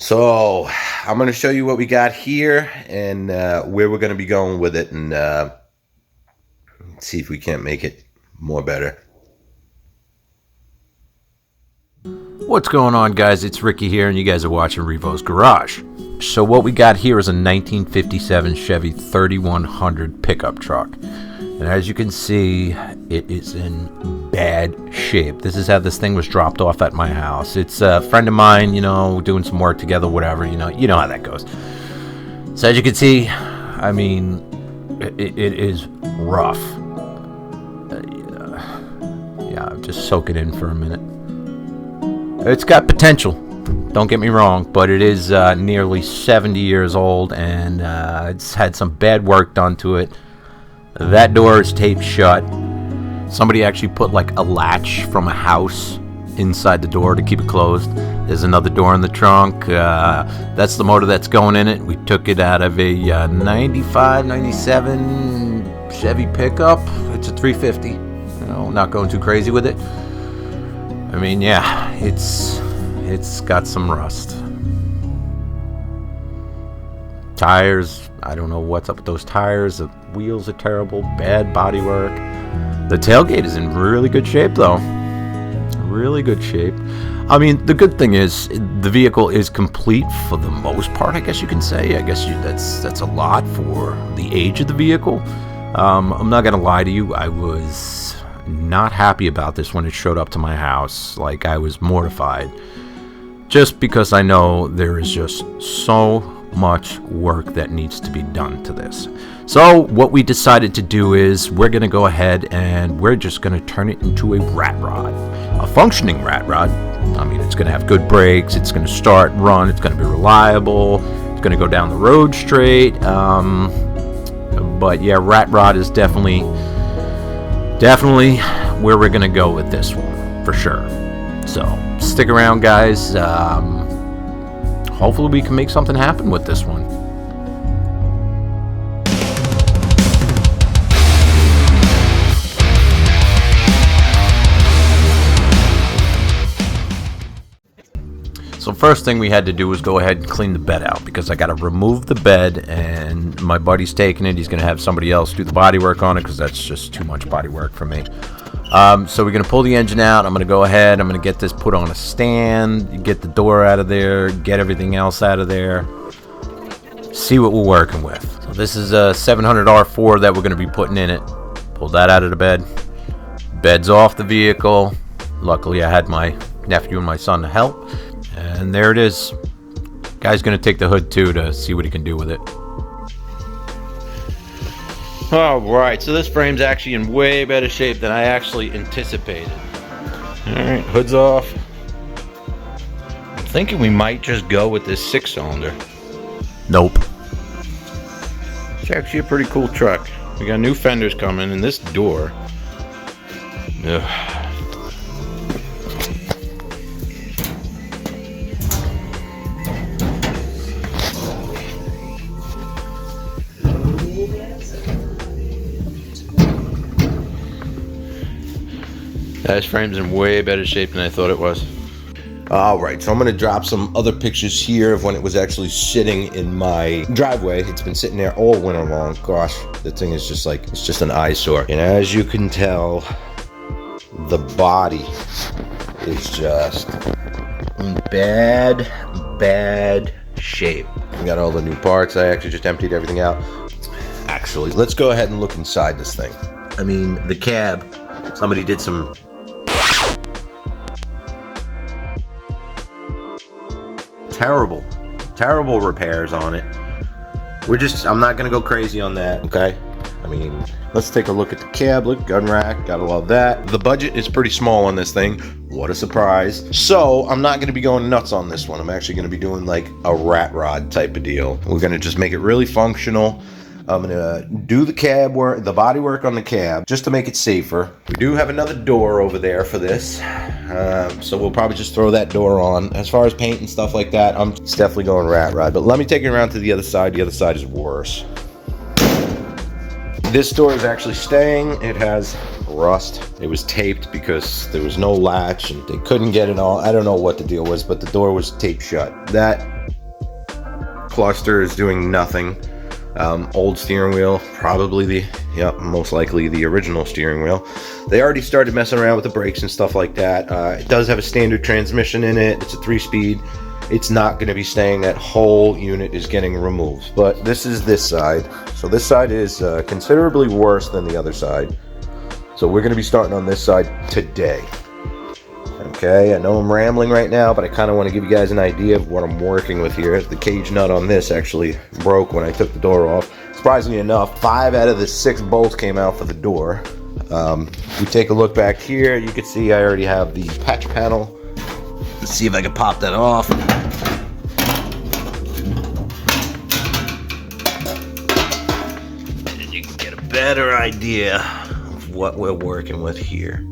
So I'm going to show you what we got here and where we're going to be going with it, and see if we can't make it more better. What's going on, guys? It's Ricky here, and you guys are watching Revo's Garage. So what we got here is a 1957 Chevy 3100 pickup truck. And as you can see, it is in bad shape. This is how this thing was dropped off at my house. It's a friend of mine, doing some work together, whatever, you know how that goes. So as you can see, I mean, it is rough. Yeah, just soak it in for a minute. It's got potential, don't get me wrong, but it is nearly 70 years old, and it's had some bad work done to it. That door is taped shut. Somebody actually put like a latch from a house inside the door to keep it closed. There's another door in the trunk. That's the motor that's going in it. We took it out of a 95, 97 Chevy pickup. It's a 350. Not going too crazy with it. I mean, yeah, it's got some rust. Tires, I don't know what's up with those tires. The wheels are terrible, bad bodywork. The tailgate is in really good shape, though. Really good shape. I mean, the good thing is the vehicle is complete for the most part, I guess you can say. I guess that's a lot for the age of the vehicle. I'm not gonna lie to you, I was not happy about this when it showed up to my house. Like, I was mortified, just because I know there is just so much work that needs to be done to this. So what we decided to do is we're going to go ahead and we're just going to turn it into a rat rod, a functioning rat rod. I mean, it's going to have good brakes, it's going to start, run, it's going to be reliable, it's going to go down the road straight. But yeah, rat rod is definitely where we're going to go with this one for sure. So stick around, guys. Hopefully we can make something happen with this one. So first thing we had to do was go ahead and clean the bed out, because I got to remove the bed, and my buddy's taking it. He's going to have somebody else do the body work on it, because that's just too much body work for me. So we're going to pull the engine out. I'm going to go ahead. I'm going to get this put on a stand, get the door out of there, get everything else out of there, see what we're working with. So this is a 700 R4 that we're going to be putting in it. Pull that out of the bed. Bed's off the vehicle. Luckily, I had my nephew and my son to help. And there it is. Guy's going to take the hood too to see what he can do with it. Alright, so this frame's actually in way better shape than I actually anticipated. Alright, hood's off. I'm thinking we might just go with this 6-cylinder. Nope. It's actually a pretty cool truck. We got new fenders coming, and this door. Ugh. This frame's in way better shape than I thought it was. Alright, so I'm going to drop some other pictures here of when it was actually sitting in my driveway. It's been sitting there all winter long. Gosh, the thing is just like, it's just an eyesore. And as you can tell, the body is just in bad shape. We got all the new parts. I actually just emptied everything out. Actually, let's go ahead and look inside this thing. I mean, the cab, somebody did some terrible repairs on it. I'm not gonna go crazy on that, okay? I mean, let's take a look at the cab. Look, gun rack, gotta love that. The budget is pretty small on this thing. What a surprise. So I'm not gonna be going nuts on this one. I'm actually gonna be doing like a rat rod type of deal. We're gonna just make it really functional. I'm gonna do the cab work, the body work on the cab, just to make it safer. We do have another door over there for this, so we'll probably just throw that door on. As far as paint and stuff like that, it's definitely going rat rod. But let me take it around to the other side. The other side is worse. This door is actually staying. It has rust. It was taped because there was no latch and they couldn't get it all. I don't know what the deal was, but the door was taped shut. That cluster is doing nothing. Old steering wheel, probably most likely the original steering wheel. They already started messing around with the brakes and stuff like that. It does have a standard transmission in it. It's a 3-speed. It's not going to be staying. That whole unit is getting removed. But this is this side. So this side is considerably worse than the other side. So we're going to be starting on this side today. Okay, I know I'm rambling right now, but I kind of want to give you guys an idea of what I'm working with here. The cage nut on this actually broke when I took the door off. Surprisingly enough, 5 out of the 6 bolts came out for the door. We take a look back here. You can see I already have the patch panel. Let's see if I can pop that off. And you can get a better idea of what we're working with here.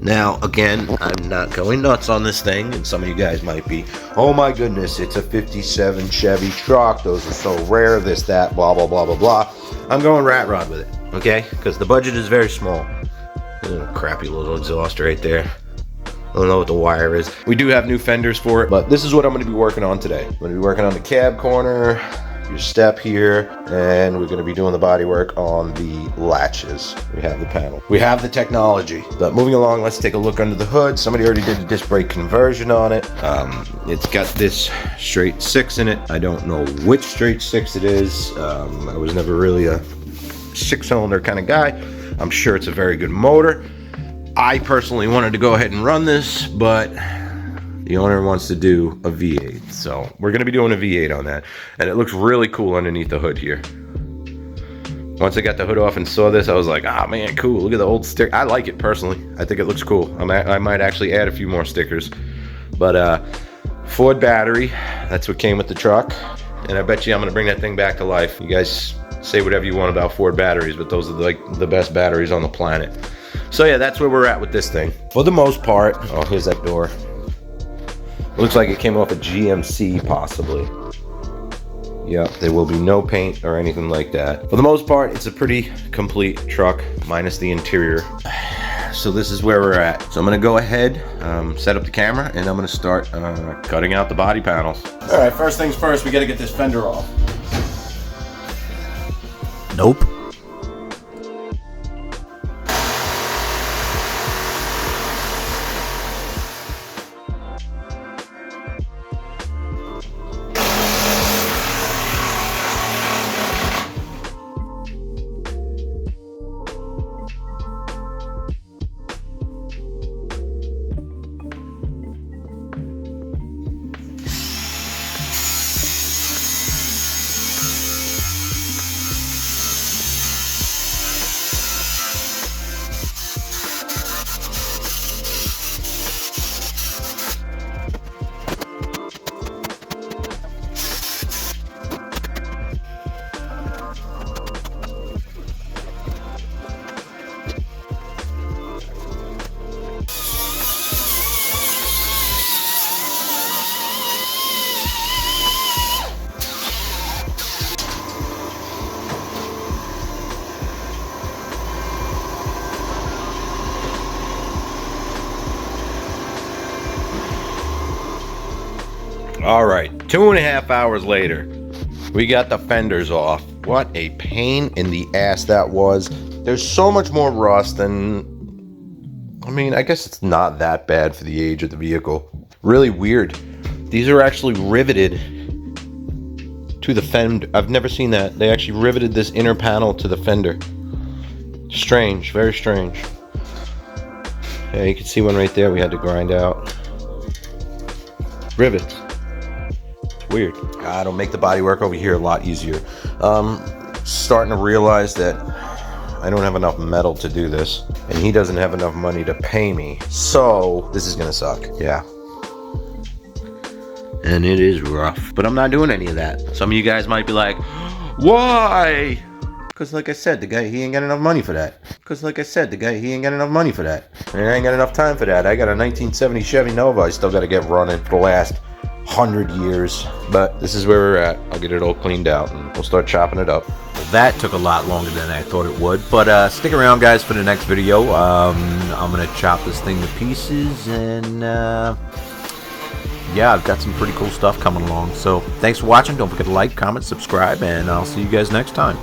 Now, again, I'm not going nuts on this thing, and some of you guys might be, oh my goodness, it's a 57 Chevy truck, those are so rare, this, that, blah, blah, blah, blah, blah. I'm going rat rod with it, okay? Because the budget is very small. There's a crappy little exhaust right there. I don't know what the wire is. We do have new fenders for it, but this is what I'm going to be working on today. I'm going to be working on the cab corner, your step here, and we're going to be doing the body work on the latches. We have the panel. We have the technology. But moving along, let's take a look under the hood. Somebody already did a disc brake conversion on it. It's got this straight 6 in it. I don't know which straight 6 it is. I was never really a 6-cylinder kind of guy. I'm sure it's a very good motor. I personally wanted to go ahead and run this, but the owner wants to do a V8, so we're going to be doing a V8 on that, and it looks really cool underneath the hood here. Once I got the hood off and saw this, I was like, ah, man, cool, look at the old sticker. I like it personally. I think it looks cool. I might actually add a few more stickers. But Ford battery, that's what came with the truck, and I bet you I'm going to bring that thing back to life. You guys say whatever you want about Ford batteries, but those are like the best batteries on the planet. So yeah, that's where we're at with this thing. For the most part, oh, here's that door. Looks like it came off a GMC, possibly. Yep, there will be no paint or anything like that. For the most part, it's a pretty complete truck, minus the interior. So this is where we're at. So I'm gonna go ahead, set up the camera, and I'm gonna start cutting out the body panels. All right, first things first, we gotta get this fender off. Nope. All right, 2.5 hours later, we got the fenders off. What a pain in the ass that was. There's so much more rust than, I mean, I guess it's not that bad for the age of the vehicle. Really weird. These are actually riveted to the fender. I've never seen that. They actually riveted this inner panel to the fender. Strange, very strange. Yeah, you can see one right there we had to grind out. Rivets. Weird. It'll make the bodywork over here a lot easier. Starting to realize that I don't have enough metal to do this, and he doesn't have enough money to pay me. So this is gonna suck. Yeah. And it is rough, but I'm not doing any of that. Some of you guys might be like, why? Because like I said, the guy, he ain't got enough money for that. Because like I said, the guy, he ain't got enough money for that. And I ain't got enough time for that. I got a 1970 Chevy Nova I still got to get running for the last 100 years. But this is where we're at. I'll get it all cleaned out and we'll start chopping it up. Well, that took a lot longer than I thought it would. But stick around, guys, for the next video. I'm going to chop this thing to pieces and yeah, I've got some pretty cool stuff coming along. So thanks for watching. Don't forget to like, comment, subscribe, and I'll see you guys next time.